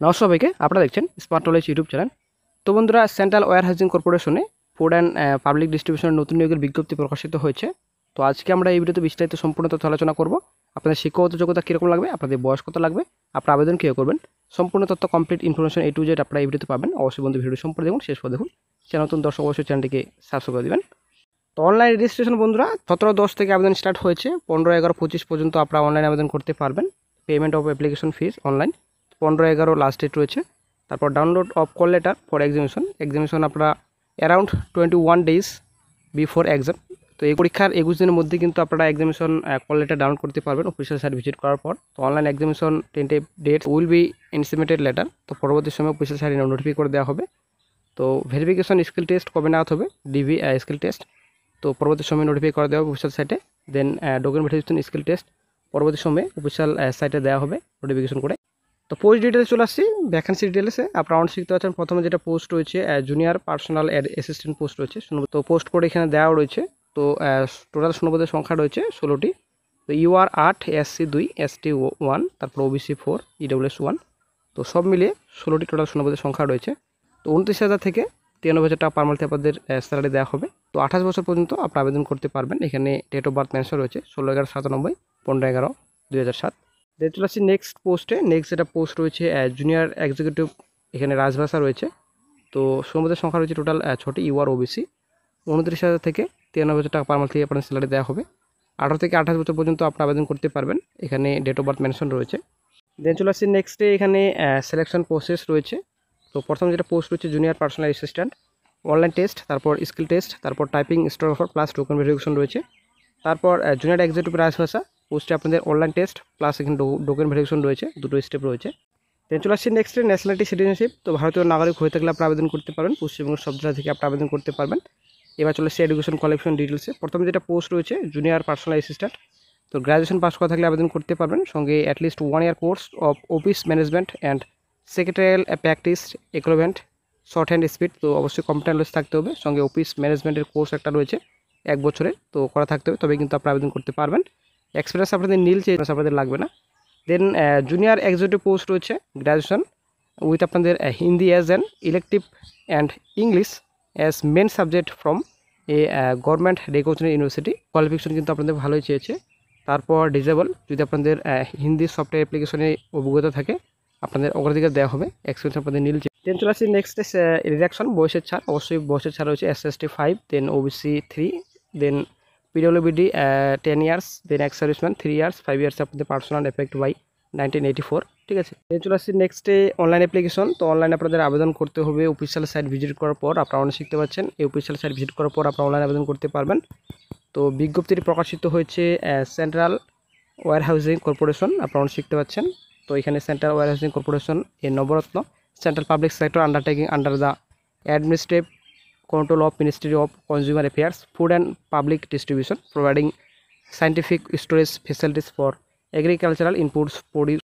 নমস্কার সবাইকে, আপনারা দেখছেন স্মার্ট নলেজ ইউটিউব চ্যানেল। তো বন্ধুরা, central warehousing কর্পোরেশনে food and public ডিস্ট্রিবিউশনের নতুন নিয়োগের বিজ্ঞপ্তি প্রকাশিত হয়েছে। তো আজকে আমরা এই ভিডিওতে বিস্তারিত সম্পূর্ণ তথ্য আলোচনা করব। আপনাদের শিক্ষাগত যোগ্যতা কীরকম লাগবে, আপনাদের বয়স কত লাগবে, আপনার আবেদন কীভাবে করবেন, সম্পূর্ণ তথ্য complete information A to Z আপনারা এই ভিডিওতে পাবেন। অবশ্যই বন্ধু ভিডিও সম্পূর্ণ দেখুন, শেষ পর্যন্ত দেখুন। চ্যানেল নতুন দর্শক অবশ্যই চ্যানেলটিকে সাবস্ক্রাইব করে দেবেন। তো অনলাইন রেজিস্ট্রেশন বন্ধুরা 17/10 থেকে আবেদন স্টার্ট হয়েছে। 15/11/25 পর্যন্ত আপনারা অনলাইন আবেদন করতে পারবেন। Payment of application fees online. 15/11 last date রয়েছে। তারপর download of call letter for examination আপনারা অ্যারাউন্ড 21 ডেজ বিফোর এক্সাম। তো এই পরীক্ষার 21 দিনের মধ্যে কিন্তু আপনারা এক্সামিনেশন কল লেটার ডাউনলোড করতে পারবেন অফিসিয়াল সাইট ভিজিট করার পর। তো online examination tentative date will be intimated letter. তো পরবর্তী সময় অফিসিয়াল সাইটে নোটিফাই করে দেওয়া হবে। তো ভেরিফিকেশন স্কিল টেস্ট কবে নেওয়া হবে, ডিভি স্কিল টেস্ট, তো পরবর্তী সময় নোটিফাই করে দেওয়া হবে অফিসিয়াল সাইটে। দেন ডকুমেন্ট ভেরিফিকেশন স্কিল টেস্ট পরবর্তী সময়ে অফিসিয়াল সাইটে দেওয়া হবে নোটিফিকেশন করে। তো পোস্ট ডিটেলস চলে আসছি, ভ্যাকেন্সি ডিটেলসে আপনারা অনেক শিখতে পাচ্ছেন। প্রথমে যেটা পোস্ট রয়েছে জুনিয়র পার্সোনাল অ্যাসিস্ট্যান্ট পোস্ট রয়েছে। তো পোস্ট করে এখানে দেওয়া রয়েছে। তো টোটাল শূন্যপদের সংখ্যা রয়েছে 16টি। তো UR 8, SC 2, ST 1, তারপর OBC 4, EWS 1। তো সব মিলিয়ে 16টি টোটাল শূন্যপদের সংখ্যা রয়েছে। তো 29,000 থেকে 93,000 টাকা পার মান্থে আপনাদের স্যালারি দেওয়া হবে। তো 28 বছর পর্যন্ত আপনারা আবেদন করতে পারবেন। এখানে ডেট অফ বার্থ মেনশন রয়েছে 16/11/97, 15/11/2007। দেন চলে আসছি নেক্সট পোস্টে। নেক্সট যেটা পোস্ট রয়েছে জুনিয়র এক্সিকিউটিভ, এখানে রাজভাষা রয়েছে। তো শূন্যপদের সংখ্যা রয়েছে টোটাল 6টি। UR OBC 29,000 থেকে 93,000 টাকা পার মান্থে আপনার স্যালারি দেওয়া হবে। 18 থেকে 28 বছর পর্যন্ত আপনি আবেদন করতে পারবেন। এখানে ডেট অফ বার্থ মেনশন রয়েছে। দেন চলে আসছি নেক্সটে, এখানে সিলেকশন প্রসেস রয়েছে। তো প্রথম যেটা পোস্ট রয়েছে junior personal assistant, online test, তারপর স্কিল টেস্ট, তারপর টাইপিং স্টোরফার প্লাস টোকেন ভেরিফিকেশন রয়েছে। তারপর জুনিয়র এক্সিকিউটিভ রাজভাষা পোস্টে আপনাদের অনলাইন টেস্ট প্লাস এখানে টোকেন ভেরিফিকেশন রয়েছে, দুটো স্টেপ রয়েছে। দেন চলে আসছি নেক্সটে ন্যাশনালিটি সিটিজেনশিপ। তো ভারতীয় নাগরিক হয়ে থাকলে আপনি আবেদন করতে পারবেন। পশ্চিমবঙ্গ সব জেলা থেকে আপনি আবেদন করতে পারবেন। এবার চলে আসছে এডুকেশন কোয়ালিফিকেশন ডিটেলসে। প্রথমে যেটা পোস্ট রয়েছে জুনিয়র পার্সোনাল অ্যাসিস্ট্যান্ট। তো গ্র্যাজুয়েশন পাস করা থাকলে আবেদন করতে পারবেন। সঙ্গে at least 1 year course of office management and secretarial practice equivalent short hand speed. তো অবশ্যই কম্পিউটার নলেজ থাকতে হবে। সঙ্গে অফিস ম্যানেজমেন্টের কোর্স একটা রয়েছে 1 বছরের, তো করা থাকতে হবে, তবে কিন্তু আপনি আবেদন করতে পারবেন। এক্সপিরিয়েন্স আপনাদের আপনাদের লাগবে না। দেন জুনিয়র এক্সিকিউটিভ পোস্ট রয়েছে গ্র্যাজুয়েশন উইথ আপনাদের Hindi as an elective and English as main subject from a government recognised university. Qualification কিন্তু আপনাদের ভালোই চেয়েছে। তারপর ডিজেবল, যদি আপনাদের হিন্দি সফটওয়্যার অ্যাপ্লিকেশনে অভিজ্ঞতা থাকে আপনাদের অগ্রাধিকার দেওয়া হবে। এক্সপিরিয়েন্স আপনাদের দেন চলে আসছি নেক্সট রিডাকশন, বয়সের ছাড়। অবশ্যই বয়সের ছাড় রয়েছে SC 5, দেন OBC 3, দেন PWD 10 ইয়ার্স, দেন এক্স সার্ভিসম্যান 3 ইয়ার্স, 5 ইয়ার্স আপনাদের পার্সোনাল এফেক্ট বাই 1984। ঠিক আছে, দেন চলে আসছি নেক্সটে অনলাইন অ্যাপ্লিকেশন। তো অনলাইনে আপনাদের আবেদন করতে হবে অফিসিয়াল সাইট ভিজিট করার পর। আপনারা অনেক শিখতে পাচ্ছেন, এই অফিসিয়াল সাইট ভিজিট করার পর আপনারা অনলাইন আবেদন করতে পারবেন। তো বিজ্ঞপ্তিটি প্রকাশিত হয়েছে সেন্ট্রাল ওয়্যারহাউজিং কর্পোরেশন, আপনারা অনেক শিখতে পাচ্ছেন। তো এখানে central warehousing corporation a Navratna central public sector undertaking under the administrative control of Ministry of Consumer Affairs, Food and Public Distribution, providing scientific storage facilities for agricultural inputs, produce